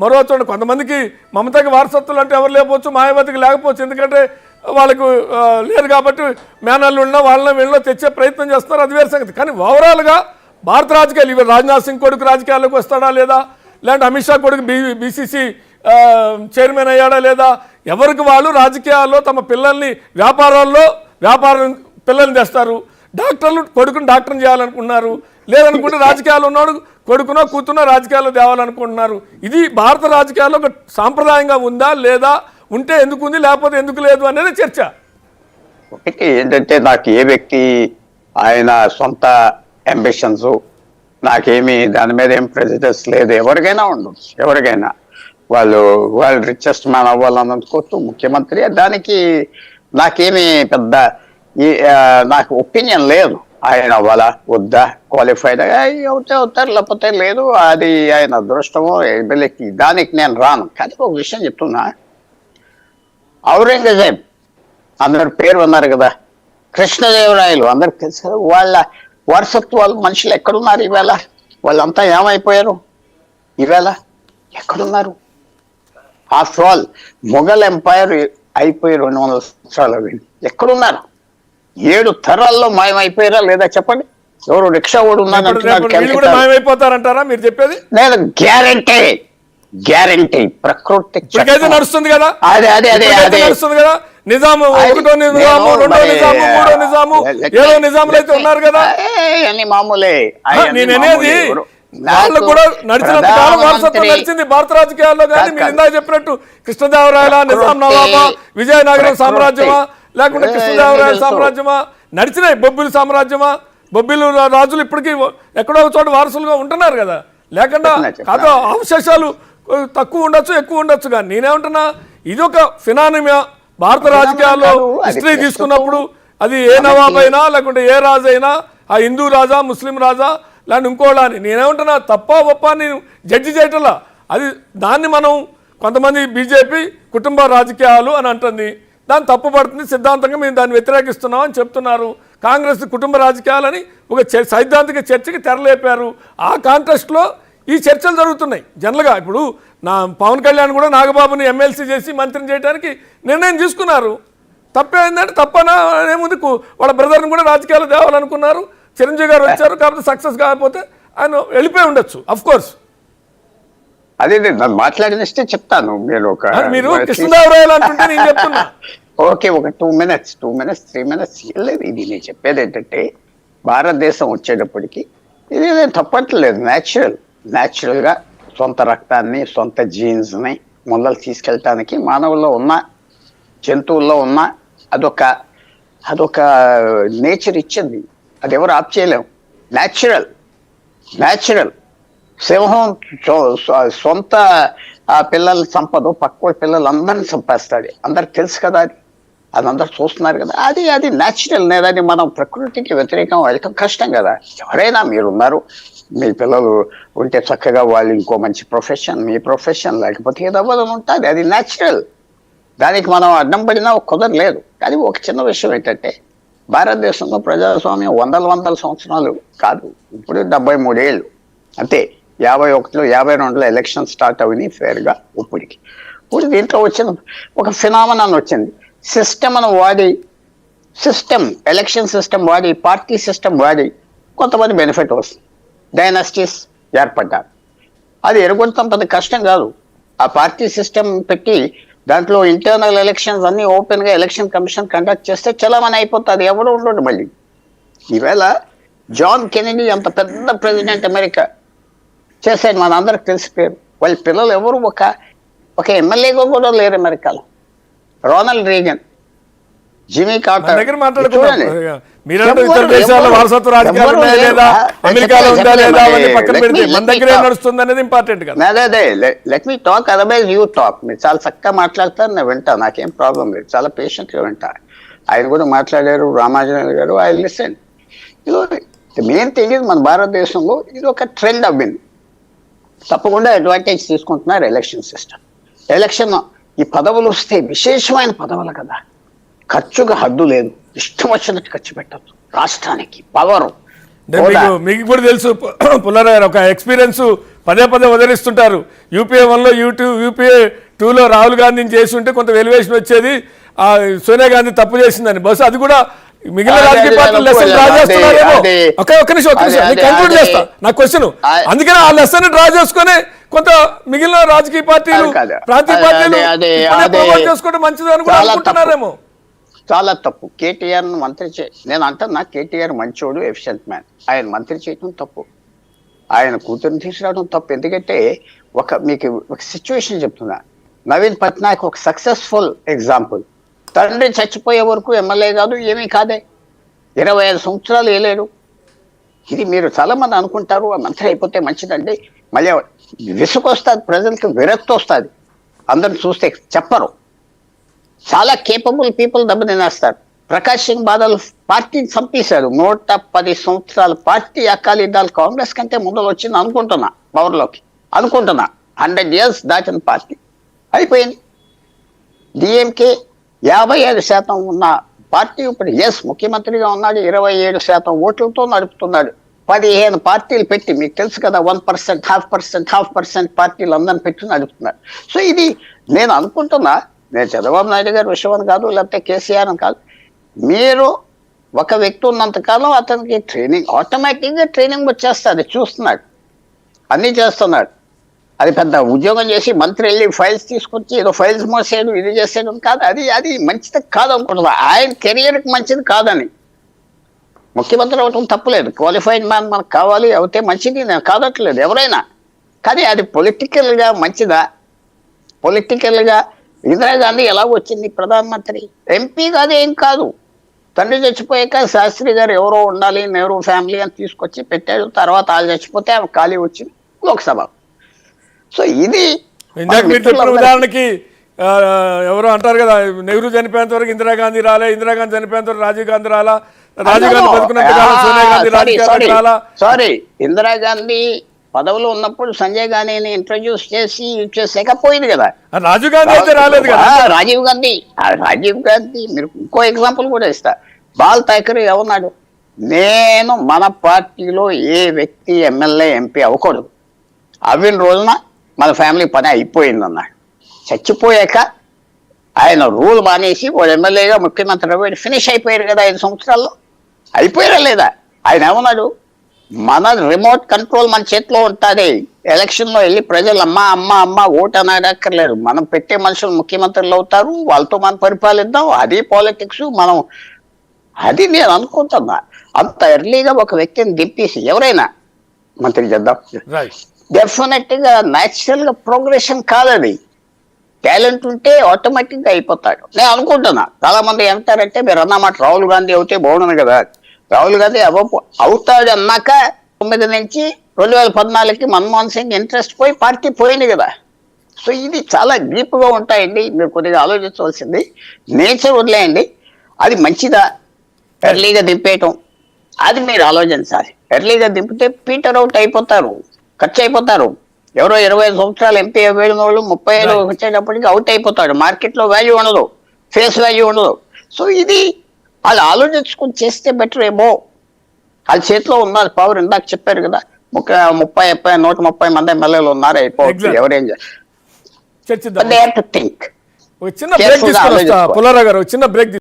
మరో చోట కొంతమందికి మమతకి వారసత్వాలు అంటే ఎవరు లేకపోవచ్చు, మాయావతికి లేకపోవచ్చు, ఎందుకంటే వాళ్ళకు లేదు కాబట్టి మేనల్లు ఉన్నా వాళ్ళని వీళ్ళలో తెచ్చే ప్రయత్నం చేస్తున్నారు, అది వేరే సంగతి. కానీ ఓవరాల్గా భారత రాజకీయాలు ఇవి రాజ్నాథ్ సింగ్ కొడుకు రాజకీయాల్లోకి వస్తాడా లేదా, లేదంటే అమిత్ షా కొడుకు బీసీసీ చైర్మన్ అయ్యాడా లేదా, ఎవరికి వాళ్ళు రాజకీయాల్లో తమ పిల్లల్ని వ్యాపారం పిల్లల్ని తెస్తారు. డాక్టర్లు కొడుకుని డాక్టర్ని చేయాలనుకుంటున్నారు, లేదనుకుంటే రాజకీయాలు ఉన్నాడు కొడుకునో కూతునో రాజకీయాల్లో తేవాలనుకుంటున్నారు. ఇది భారత రాజకీయాల్లో ఒక సాంప్రదాయంగా ఉందా లేదా, ఉంటే ఎందుకు ఉంది లేకపోతే ఎందుకు లేదు అనేది చర్చ. ఒకటి ఏంటంటే నాకు ఏ వ్యక్తి ఆయన సొంత అంబిషన్స్, నాకేమి దాని మీద ఏం ప్రెజెడెన్స్ లేదు. ఎవరికైనా ఉండొచ్చు, ఎవరికైనా వాళ్ళు రిచెస్ట్ మ్యాన్ అవ్వాలనుకోవచ్చు, ముఖ్యమంత్రి. దానికి నాకేమి పెద్ద నాకు ఒపీనియన్ లేదు. ఆయన అవ్వాలా వద్దా, క్వాలిఫైడ్ అవుతారు లేకపోతే లేదు, అది ఆయన అదృష్టమో ఎబిలిటీ, దానికి నేను రాను. కానీ ఒక విషయం చెప్తున్నా, ఔరంగజేబ్ అందరు పేరు ఉన్నారు కదా, కృష్ణదేవరాయలు అందరికి తెలుసు కదా, వాళ్ళ వారసత్వాలు మనుషులు ఎక్కడున్నారు ఈవేళ? వాళ్ళంతా ఏమైపోయారు ఈవేళ? ఎక్కడున్నారు? ఆఫ్టర్ ఆల్ మొఘల్ ఎంపైర్ అయిపోయి 200 సంవత్సరాలు అయింది, ఎక్కడున్నారు? 7 తరాల్లో మాయమైపోయారా లేదా చెప్పండి? ఎవరు రిక్షా కూడా మాయమైపోతారంటారా మీరు చెప్పేది? లేదు, గ్యారంటీ ప్రకృతి నడుస్తుంది కదా, అదే నడుస్తుంది కదా. నిజాము ఒకటో నిజాము, రెండో నిజాము, మూడో నిజాము, ఏదో నిజాములు అయితే ఉన్నారు కదా. అన్ని మామూలే. నేను అనేది వాళ్ళు కూడా నడిచినంత కాలం వారసత్వం నడిచింది భారత రాజకీయాల్లో. కానీ మీరు ఇందాక చెప్పినట్టు కృష్ణదేవరాయల, నిజాం నవాబా, విజయనగరం సామ్రాజ్యమా, లేకుంటే కృష్ణదేవరాయల సామ్రాజ్యమా, నడిచినాయి. బొబ్బిలి సామ్రాజ్యమా, బొబ్బిలు రాజులు ఇప్పటికీ ఎక్కడో ఒక చోట వారసులుగా ఉంటున్నారు కదా. లేకుండా కాదు, అవశేషాలు తక్కువ ఉండొచ్చు, ఎక్కువ ఉండొచ్చు. కానీ నేనేమంటున్నా, ఇది ఒక ఫినానిమా భారత రాజకీయాల్లో. హిస్టరీ తీసుకున్నప్పుడు అది ఏ నవాబ్ అయినా లేకుంటే ఏ రాజు అయినా, ఆ హిందూ రాజా, ముస్లిం రాజా, లేదంటే ఇంకోలా అని నేనేమంటున్నా, తప్ప గొప్ప నేను జడ్జి చేయటంలా. అది దాన్ని మనం కొంతమంది బీజేపీ కుటుంబ రాజకీయాలు అని అంటుంది, దాన్ని తప్పుపడుతుంది, సిద్ధాంతంగా మేము దాన్ని వ్యతిరేకిస్తున్నాం అని చెప్తున్నారు. కాంగ్రెస్ కుటుంబ రాజకీయాలని ఒక సైద్ధాంతిక చర్చకి తెరలేపారు. ఆ కాంటెస్ట్లో ఈ చర్చలు జరుగుతున్నాయి జనరల్గా. ఇప్పుడు పవన్ కళ్యాణ్ కూడా నాగబాబుని ఎమ్మెల్సీ చేసి మంత్రిని చేయడానికి నిర్ణయం తీసుకున్నారు. తప్పేందంటే తప్పనా ఏముంది, వాళ్ళ బ్రదర్ని కూడా రాజకీయాలు తేవాలనుకున్నారు. చిరంజీవి గారు వచ్చారు, కాకపోతే సక్సెస్ కాకపోతే ఆయన వెళ్ళిపోయి ఉండొచ్చు అఫ్ కోర్స్. అదే మాట్లాడినస్తే చెప్తాను. మీరు కృష్ణదేవరాయలు అంటుంటే నేను చెప్తున్నా. ఓకే, ఒక 2 minutes 3 minutes వెళ్ళలేదు. ఇది నేను చెప్పేది ఏంటంటే, భారతదేశం వచ్చేటప్పటికి ఇది నేను తప్పట్లేదు. న్యాచురల్గా సొంత రక్తాన్ని, సొంత జీన్స్ని మొదలు తీసుకెళ్ళటానికి మానవుల్లో ఉన్న, జంతువుల్లో ఉన్న అదొక నేచర్ ఇచ్చింది. అది ఎవరు ఆప్ చేయలేము. న్యాచురల్ సింహం సొంత పిల్లల సంపద పక్క పిల్లలందరినీ చంపేస్తాడు. అందరికి తెలుసు కదా, అది అందరు చూస్తున్నారు కదా. అది న్యాచురల్. లేదని మనం ప్రకృతికి వ్యతిరేకం వెళ్ళటం కష్టం కదా. ఎవరైనా మీరున్నారు, మీ పిల్లలు ఉంటే చక్కగా వాళ్ళు ఇంకో మంచి ప్రొఫెషన్, మీ ప్రొఫెషన్, లేకపోతే ఏదో ఉంటుంది. అది న్యాచురల్. దానికి మనం అడ్డం పడినా కుదరలేదు. కానీ ఒక చిన్న విషయం ఏంటంటే, భారతదేశంలో ప్రజాస్వామ్యం వందల సంవత్సరాలు కాదు, ఇప్పుడు 73 ఏళ్ళు అంతే. 51లో 52లో ఎలక్షన్ స్టార్ట్ అవినాయి ఫేర్గా. ఇప్పుడు దీంట్లో వచ్చిన ఒక ఫినామినాన్ వచ్చింది. ఎలక్షన్ సిస్టమ్ వాడి, పార్టీ సిస్టమ్ వాడి కొంతమంది బెనిఫిట్ వస్తుంది. డైనాసిటీస్ ఏర్పడ్డారు. అది ఎరగొడతాం పెద్ద కష్టం కాదు. ఆ పార్టీ సిస్టమ్ పెట్టి దాంట్లో ఇంటర్నల్ ఎలక్షన్స్ అన్ని ఓపెన్గా ఎలక్షన్ కమిషన్ కండక్ట్ చేస్తే చలామణి అయిపోతుంది, ఎవరు ఉండడు. మళ్ళీ ఈవేళ జాన్ కెనడీ అంత పెద్ద ప్రెసిడెంట్ అమెరికా చేశాడు, మనందరికి తెలిసిపోయారు. వాళ్ళ పిల్లలు ఎవరు ఒక ఎమ్మెల్యేగా కూడా లేరు అమెరికాలో. Ronald Reagan, Jimny Carter. Let me talk, otherwise you talk. మీరు చాలా చక్కగా మాట్లాడతారు, నేను వింటా, నాకేం ప్రాబ్లం లేదు, చాలా పేషెంట్గా వింటా. ఆయన కూడా మాట్లాడారు, రామాజనేయులు గారు, ఐ లిసన్. మెయిన్ థింగ్ ఇది, మన భారతదేశంలో ఇది ఒక ట్రెండ్ అవ్వింది. తప్పకుండా అడ్వాంటేజ్ తీసుకుంటున్నారు ఎలక్షన్ సిస్టమ్. ఎలక్షన్ ఈ పదవులు వస్తే విశేషమైన పదవులు కదా, ఖర్చుగా హద్దు లేదు, ఇష్టం వచ్చినట్టు ఖర్చు పెట్టచ్చు. రాష్ట్రానికి పవరు. మీకు కూడా తెలుసు పుల్లారావు గారు, ఒక ఎక్స్పీరియన్స్ పదే పదే ఉదరిస్తుంటారు. యూపీఏ 1లో యూపీఏ 2లో రాహుల్ గాంధీని చేసి ఉంటే కొంత వెలివేషన్ వచ్చేది, సోనియా గాంధీ తప్పు చేసిందని. బహుశా అది కూడా మిగిలిన రాజకీయ పార్టీలు లెసన్ డ్రా చేస్తున్నారేమో. ఒక్క నిమిషం కంక్లూడ్ చేస్తా నా క్వశ్చన్. అందుకని ఆ లెసన్ డ్రా చేసుకుని కొంత మిగిలిన రాజకీయ పార్టీలు ప్రాంతీయ పార్టీలు ప్రమోట్ చేసుకోవడం మంచిది అని కూడా అనుకుంటున్నారేమో. చాలా తప్పు. కేటీఆర్ మంత్రి నేను అంటున్నా, కేటీఆర్ మంచోడు, ఎఫిషియెంట్ మ్యాన్. ఆయన మంత్రి చేయడం తప్పు, ఆయన కూతురుని తీసుకురావడం తప్పు. ఎందుకంటే మీకు ఒక సిచ్యువేషన్ చెప్తున్నా. నవీన్ పట్నాయక్ ఒక సక్సెస్ఫుల్ ఎగ్జాంపుల్. తండ్రి చచ్చిపోయే వరకు ఎమ్మెల్యే కాదు, ఏమీ కాదే, 25 సంవత్సరాలు వేయలేడు. ఇది మీరు చాలా మంది అనుకుంటారు మంత్రి అయిపోతే మంచిదండి, మళ్ళీ విసుగు వస్తుంది, ప్రజలకు విరక్తి వస్తుంది, అందరిని చూస్తే చెప్పరు. చాలా కేపబుల్ పీపుల్ దెబ్బతినేస్తారు. ప్రకాష్ సింగ్ బాదల్ పార్టీని చంపేశాడు. 110 సంవత్సరాల పార్టీ అకాలీదళ్ కాంగ్రెస్ కంటే ముందర వచ్చింది అనుకుంటున్నా, పవర్లోకి అనుకుంటున్నా. 100 years దాటిన పార్టీ అయిపోయింది. డిఎంకే 55% ఉన్న పార్టీ ఇప్పుడు ముఖ్యమంత్రిగా ఉన్నాడు, 27% ఓట్లతో నడుపుతున్నాడు. 15 పార్టీలు పెట్టి, మీకు తెలుసు కదా, 1%, 0.5% పార్టీలు అందరిని పెట్టి నడుపుతున్నారు. సో ఇది నేను అనుకుంటున్నా, నేను చంద్రబాబు నాయుడు గారి విషయం అని కాదు, లేకపోతే కేసీఆర్ అని కాదు. మీరు ఒక వ్యక్తి ఉన్నంతకాలం అతనికి ట్రైనింగ్, ఆటోమేటిక్గా ట్రైనింగ్ వచ్చేస్తుంది. చూస్తున్నాడు, అన్నీ చేస్తున్నాడు. అది పెద్ద ఉద్యోగం చేసి మంత్రి వెళ్ళి ఫైల్స్ తీసుకొచ్చి ఏదో ఫైల్స్ మోసాడు, ఇది చేసాడు కాదు. అది మంచిది కాదు అనుకుంటున్నా, ఆయన కెరియర్కి మంచిది కాదని. ముఖ్యమంత్రి అవటం తప్పులేదు, క్వాలిఫైడ్ మ్యాన్ మనకు కావాలి, అవుతే మంచిది, నేను కాదట్లేదు ఎవరైనా. కానీ అది పొలిటికల్గా మంచిదా? పొలిటికల్గా ఇందిరాగాంధీ ఎలా వచ్చింది ప్రధానమంత్రి? ఎంపీ కాదు, ఏం కాదు. తండ్రి చచ్చిపోయాక శాస్త్రి గారు ఎవరో ఉండాలి, నెహ్రూ ఫ్యామిలీ అని తీసుకొచ్చి పెట్టాడు. తర్వాత వాళ్ళు చచ్చిపోతే ఆమె ఖాళీ వచ్చింది లోక్సభ. సో ఇది ఉదాహరణకి ఎవరో అంటారు కదా, నెహ్రూ చనిపోయేంత వరకు ఇందిరాగాంధీ రాలే, ఇందిరాగాంధీ చనిపోయేంత వరకు రాజీవ్ గాంధీ రాలా, రాజీవ్ గాంధీ బతుకున్నంత కాలం సోనియా గాంధీ రాజకీయాలకు రాలా. సారీ, ఇందిరాగాంధీ పదవిలో ఉన్నప్పుడు సంజయ్ గాంధీని ఇంట్రడ్యూస్ చేసి చేసేకపోయింది కదా. రాజీవ్ గాంధీ అయితే రాలేదు కదా. రాజీవ్ గాంధీ మీరు ఇంకో ఎగ్జాంపుల్ కూడా ఇస్తా. బాల్ ఠాకరే ఏమన్నాడు? నేను మన పార్టీలో ఏ వ్యక్తి ఎమ్మెల్యే ఎంపీ అవ్వకూడదు, అవిన రోజున మన ఫ్యామిలీ పని అయిపోయింది అన్నాడు. చచ్చిపోయాక ఆయన రూల్ మానేసి వాడు ఎమ్మెల్యేగా ముఖ్యమంత్రి అవ్వాడు, ఫినిష్ అయిపోయారు కదా 5 సంవత్సరాల్లో. అయిపోయారా లేదా? ఆయన ఏమన్నాడు? మన రిమోట్ కంట్రోల్ మన చేతిలో ఉంటుంది. ఎలక్షన్లో వెళ్ళి ప్రజలు అమ్మ అమ్మ అమ్మ ఓటు అనక్కర్లేదు, మనం పెట్టే మనుషులు ముఖ్యమంత్రులు అవుతారు, వాళ్ళతో మనం పరిపాలిద్దాం. అది పాలిటిక్స్. మనం అది నేను అనుకుంటున్నా. అంత ఎర్లీగా ఒక వ్యక్తిని దింపేసి ఎవరైనా మంత్రి చేద్దాం, డెఫినెట్ గా న్యాచురల్ గా ప్రోగ్రెషన్ కాదది. టాలెంట్ ఉంటే ఆటోమేటిక్ గా అయిపోతాడు నేను అనుకుంటున్నా. చాలా మంది ఏమంటారంటే, మీరు అన్నమాట రాహుల్ గాంధీ అవుతే బాగుండదు కదా. రాహుల్ గాంధీ అవుతాడు అన్నాక 9 నుంచి 2014కి మన్మోహన్ సింగ్ ఇంట్రెస్ట్ పోయి పార్టీ పోయింది కదా. సో ఇది చాలా డీప్గా ఉంటాయండి, మీరు కొద్దిగా ఆలోచించవలసింది. నేచర్ వదిలేయండి, అది మంచిదా ఎర్లీగా దింపేయటం, అది మీరు ఆలోచించాలి. ఎర్లీగా దింపితే పీటర్ అవుట్ అయిపోతారు, ఖర్చు అయిపోతారు. ఎవరో 25 సంవత్సరాలు ఎంపీ అవ్వేళ్ళ వాళ్ళు 35 వచ్చేటప్పటికి అవుట్ అయిపోతాడు. మార్కెట్లో వాల్యూ ఉండదు, ఫేస్ వాల్యూ ఉండదు. సో ఇది వాళ్ళు ఆలోచించుకుని చేస్తే బెటర్ ఏమో. వాళ్ళ చేతిలో ఉన్నారు పవర్. ఇందాక చెప్పారు కదా, 130 మంది ఎమ్మెల్యేలు ఉన్నారు, అయిపోవచ్చు. ఎవరేం చిన్న బ్రేక్ తీసుకుని వస్తా పుల్లారావు గారు, చిన్న బ్రేక్.